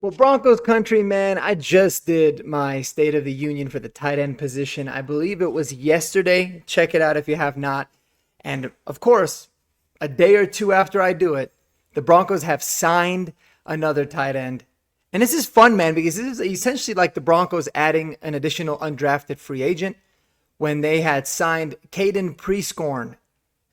Well, Broncos country, man, I just did my State of the Union for the tight end position. I believe it was yesterday. Check it out if you have not. And of course, a day or two after I do it, the Broncos have signed another tight end. And this is fun, man, because this is essentially like the Broncos adding an additional undrafted free agent when they had signed Caden Prieskorn,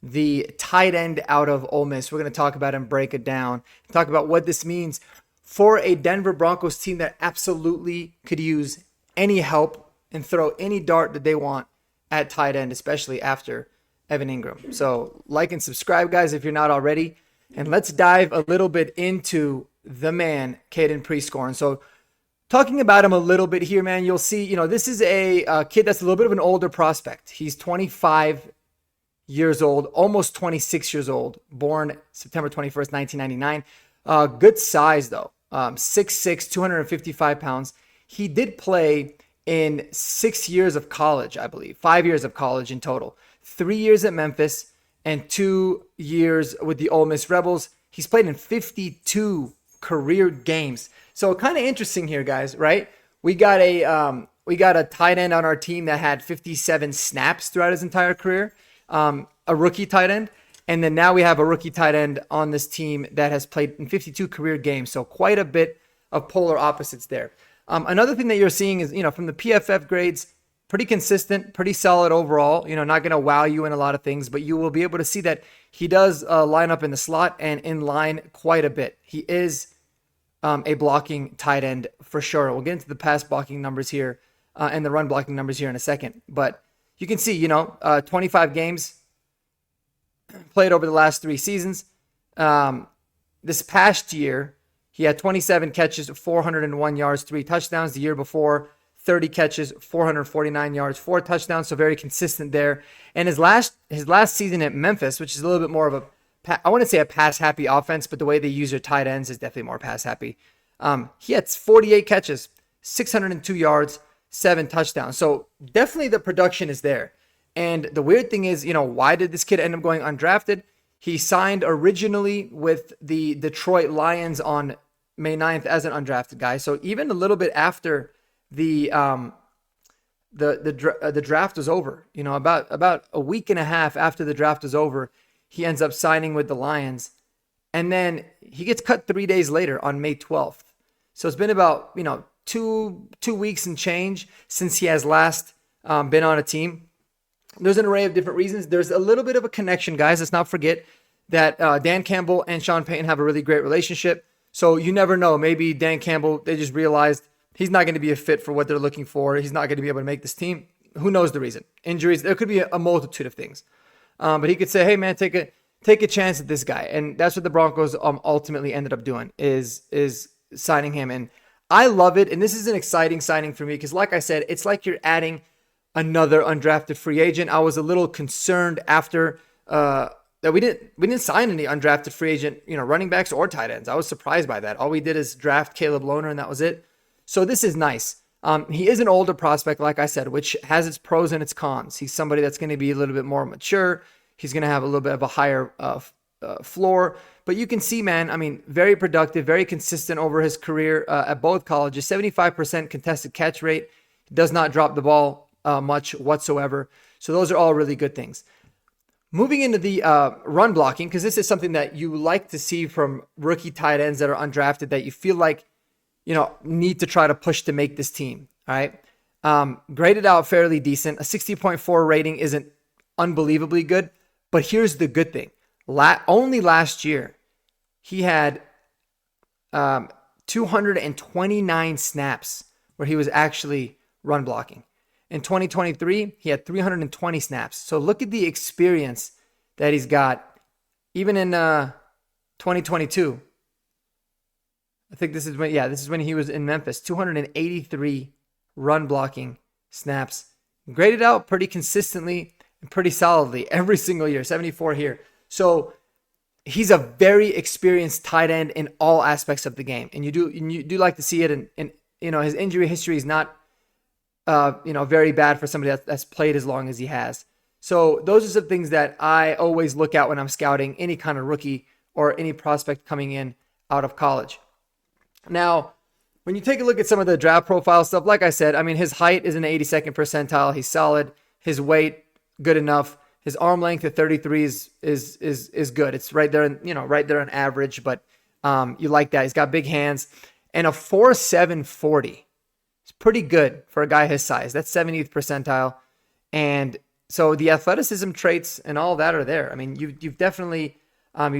the tight end out of Ole Miss. We're going to talk about and break it down, talk about what this means for a Denver Broncos team that absolutely could use any help and throw any dart that they want at tight end, especially after Evan Ingram. So like and subscribe, guys, if you're not already. And let's dive a little bit into the man, Caden Prieskorn. So talking about him a little bit here, man, you'll see, this is a kid that's a little bit of an older prospect. He's 25 years old, almost 26 years old, born September 21st, 1999. Good size, though. 6'6", 255 pounds. He did play in 6 years of college, I believe. 5 years of college in total. 3 years at Memphis and 2 years with the Ole Miss Rebels. He's played in 52 career games. So kind of interesting here, guys, right? We got a tight end on our team that had 57 snaps throughout his entire career. A rookie tight end. And then now we have a rookie tight end on this team that has played in 52 career games. So quite a bit of polar opposites there. Another thing that you're seeing is, from the PFF grades, pretty consistent, pretty solid overall. Not going to wow you in a lot of things, but you will be able to see that he does line up in the slot and in line quite a bit. He is a blocking tight end for sure. We'll get into the pass blocking numbers here and the run blocking numbers here in a second. But you can see, 25 games played over the last 3 seasons. This past year, he had 27 catches, 401 yards, 3 touchdowns. The year before, 30 catches, 449 yards, 4 touchdowns. So very consistent there. And his last season at Memphis, which is a little bit more of I wouldn't say a pass-happy offense, but the way they use their tight ends is definitely more pass-happy. He had 48 catches, 602 yards, 7 touchdowns. So definitely the production is there. And the weird thing is, why did this kid end up going undrafted? He signed originally with the Detroit Lions on May 9th as an undrafted guy. So even a little bit after the draft was over, about a week and a half after the draft was over, he ends up signing with the Lions. And then he gets cut 3 days later on May 12th. So it's been about, 2 weeks and change since he has last been on a team. There's an array of different reasons. There's a little bit of a connection, guys. Let's not forget that Dan Campbell and Sean Payton have a really great relationship. So you never know. Maybe Dan Campbell, they just realized he's not going to be a fit for what they're looking for. He's not going to be able to make this team. Who knows the reason? Injuries. There could be a multitude of things. But he could say, hey, man, take a chance at this guy. And that's what the Broncos ultimately ended up doing is signing him. And I love it. And this is an exciting signing for me because, like I said, it's like you're adding another undrafted free agent. I was a little concerned after that we didn't sign any undrafted free agent, running backs or tight ends. I was surprised by that. All we did is draft Caleb Lohner, and that was it. So this is nice. He is an older prospect, like I said, which has its pros and its cons. He's somebody that's going to be a little bit more mature. He's going to have a little bit of a higher floor. But you can see, man, very productive, very consistent over his career at both colleges. 75% contested catch rate. Does not drop the ball much whatsoever. So those are all really good things. Moving into the run blocking, because this is something that you like to see from rookie tight ends that are undrafted that you feel like, need to try to push to make this team. All right. Graded out fairly decent. A 60.4 rating isn't unbelievably good, but here's the good thing. Only last year, he had 229 snaps where he was actually run blocking. In 2023, he had 320 snaps. So look at the experience that he's got. Even in 2022, I think this is when he was in Memphis. 283 run blocking snaps. Graded out pretty consistently and pretty solidly every single year. 74 here. So he's a very experienced tight end in all aspects of the game, and you do like to see it. And his injury history is not very bad for somebody that's played as long as he has. So those are some things that I always look at when I'm scouting any kind of rookie or any prospect coming in out of college. Now, when you take a look at some of the draft profile stuff, like I said, I mean, his height is in the 82nd percentile. He's solid. His weight, good enough. His arm length at 33 is good. It's right there, right there on average, but you like that. He's got big hands and a 4.7 40. It's pretty good for a guy his size. That's 70th percentile. And so the athleticism traits and all that are there. I mean, you've definitely got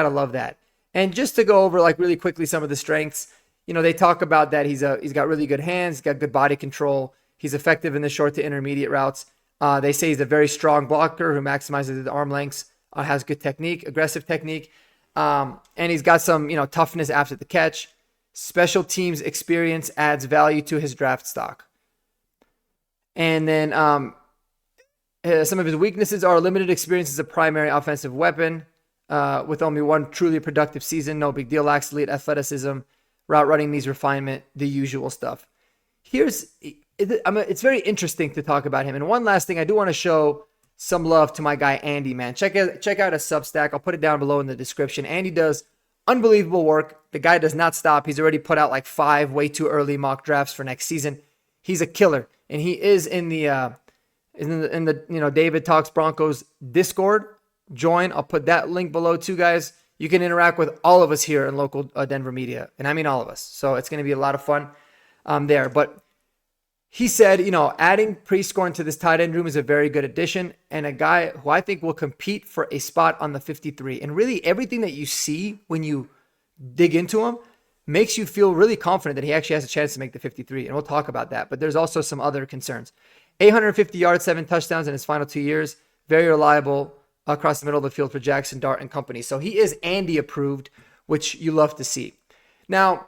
to love that. And just to go over like really quickly some of the strengths, they talk about that he's got really good hands, he's got good body control, he's effective in the short to intermediate routes. They say he's a very strong blocker who maximizes his arm lengths, has good technique, aggressive technique, and he's got some toughness after the catch. Special teams experience adds value to his draft stock. And then some of his weaknesses are limited experience as a primary offensive weapon, with only one truly productive season. No big deal. Lacks elite athleticism, route running needs refinement, the usual stuff. It's very interesting to talk about him. And one last thing, I do want to show some love to my guy Andy, man. Check out his Substack. I'll put it down below in the description. Andy does unbelievable work. The guy does not stop. He's already put out like 5 way too early mock drafts for next season. He's a killer, and he is in the David Talks Broncos Discord. Join. I'll put that link below too, guys. You can interact with all of us here in local Denver media, and I mean all of us. So it's going to be a lot of fun there. But he said, adding Prieskorn to this tight end room is a very good addition and a guy who I think will compete for a spot on the 53. And really everything that you see when you dig into him makes you feel really confident that he actually has a chance to make the 53. And we'll talk about that. But there's also some other concerns. 850 yards, 7 touchdowns in his final 2 years. Very reliable across the middle of the field for Jackson Dart and company. So he is Andy approved, which you love to see. Now,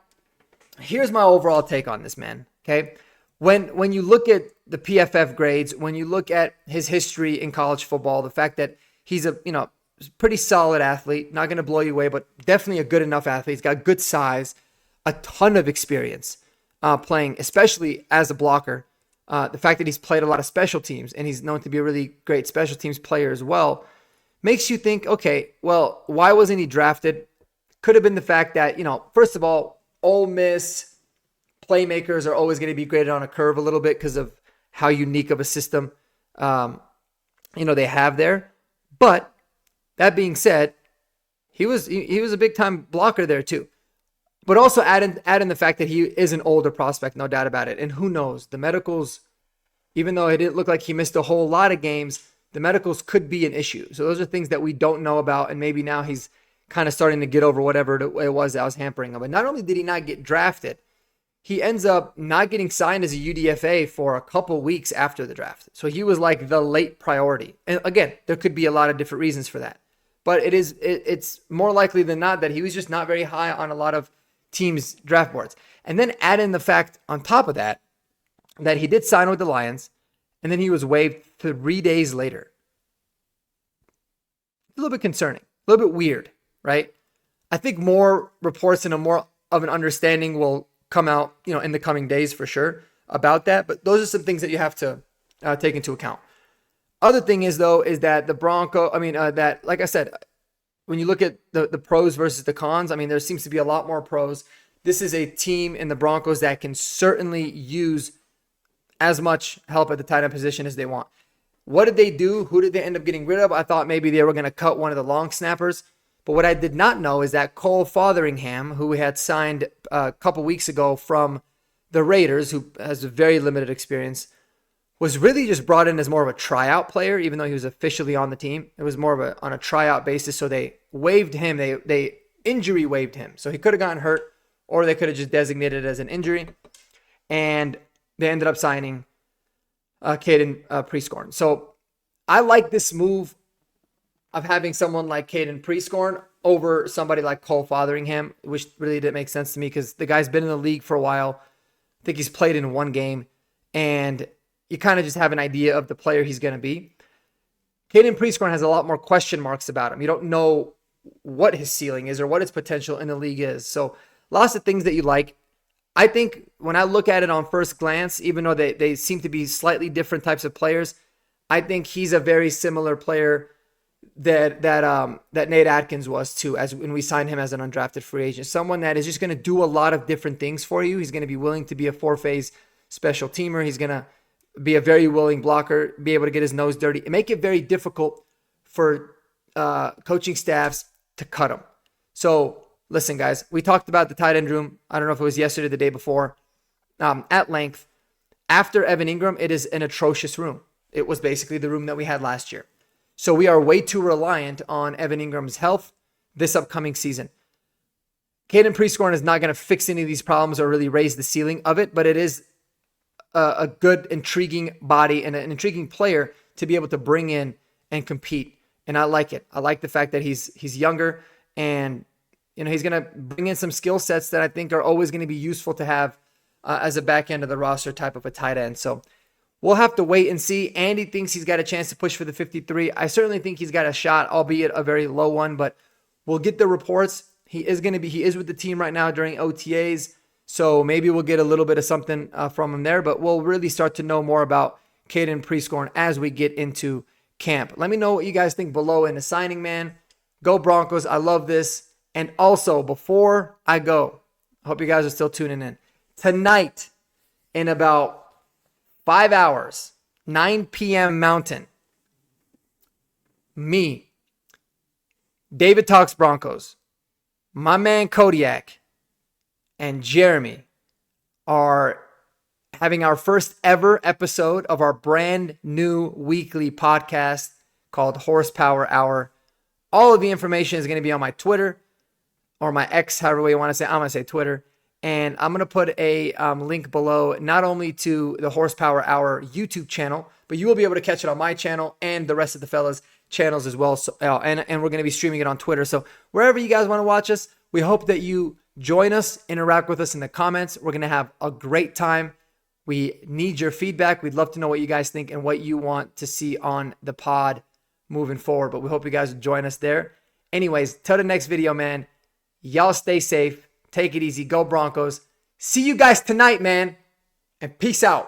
here's my overall take on this, man. Okay. When you look at the PFF grades, when you look at his history in college football, the fact that he's a pretty solid athlete, not going to blow you away, but definitely a good enough athlete. He's got good size, a ton of experience playing, especially as a blocker. The fact that he's played a lot of special teams and he's known to be a really great special teams player as well, makes you think, okay, well, why wasn't he drafted? Could have been the fact that, first of all, Ole Miss playmakers are always going to be graded on a curve a little bit because of how unique of a system, they have there. But that being said, he was a big time blocker there too. But also add in the fact that he is an older prospect, no doubt about it. And who knows, the medicals, even though it didn't look like he missed a whole lot of games, the medicals could be an issue. So those are things that we don't know about. And maybe now he's kind of starting to get over whatever it was that was hampering him. But not only did he not get drafted, he ends up not getting signed as a UDFA for a couple weeks after the draft. So he was like the late priority. And again, there could be a lot of different reasons for that. But it's more likely than not that he was just not very high on a lot of teams' draft boards. And then add in the fact on top of that he did sign with the Lions, and then he was waived 3 days later. A little bit concerning, a little bit weird, right? I think more reports and a more of an understanding will come out, in the coming days for sure about that. But those are some things that you have to take into account. Other thing is that the Bronco, that, like I said, when you look at the pros versus the cons, there seems to be a lot more pros. This is a team in the Broncos that can certainly use as much help at the tight end position as they want. What did they do? Who did they end up getting rid of? I thought maybe they were going to cut one of the long snappers. But what I did not know is that Cole Fotheringham, who we had signed a couple weeks ago from the Raiders, who has a very limited experience, was really just brought in as more of a tryout player, even though he was officially on the team. It was more of on a tryout basis. So they waived him. They injury waived him. So he could have gotten hurt, or they could have just designated it as an injury. And they ended up signing Caden Prieskorn. So I like this move of having someone like Caden Prieskorn over somebody like Cole Fotheringham, which really didn't make sense to me because the guy's been in the league for a while. I think he's played in one game, and you kind of just have an idea of the player he's going to be. Caden Prieskorn has a lot more question marks about him. You don't know what his ceiling is or what his potential in the league is. So lots of things that you like. I think when I look at it on first glance, even though they seem to be slightly different types of players, I think he's a very similar player that Nate Atkins was too, as when we signed him as an undrafted free agent. Someone that is just going to do a lot of different things for you. He's going to be willing to be a 4-phase special teamer. He's going to be a very willing blocker, be able to get his nose dirty, and make it very difficult for coaching staffs to cut him. So listen, guys, we talked about the tight end room. I don't know if it was yesterday or the day before, at length. After Evan Ingram, it is an atrocious room. It was basically the room that we had last year. So we are way too reliant on Evan Ingram's health this upcoming season. Caden Prieskorn is not going to fix any of these problems or really raise the ceiling of it, but it is a good, intriguing body and an intriguing player to be able to bring in and compete. And I like it. I like the fact that he's younger, and he's going to bring in some skill sets that I think are always going to be useful to have as a back end of the roster type of a tight end. So we'll have to wait and see. Andy thinks he's got a chance to push for the 53. I certainly think he's got a shot, albeit a very low one, but we'll get the reports. He is with the team right now during OTAs, so maybe we'll get a little bit of something from him there, but we'll really start to know more about Caden Prieskorn as we get into camp. Let me know what you guys think below in the signing, man. Go Broncos. I love this. And also, before I go, I hope you guys are still tuning in. Tonight, in about 5 hours, 9 p.m. Mountain, me, David Talks Broncos, my man Kodiak, and Jeremy are having our first ever episode of our brand new weekly podcast called Horsepower Hour. All of the information is going to be on my Twitter or my X, however you want to say. I'm going to say Twitter. And I'm going to put a link below, not only to the Horsepower Hour YouTube channel, but you will be able to catch it on my channel and the rest of the fellas' channels as well. So, and we're going to be streaming it on Twitter. So wherever you guys want to watch us, we hope that you join us, interact with us in the comments. We're going to have a great time. We need your feedback. We'd love to know what you guys think and what you want to see on the pod moving forward. But we hope you guys will join us there. Anyways, till the next video, man. Y'all stay safe. Take it easy. Go Broncos. See you guys tonight, man. And peace out.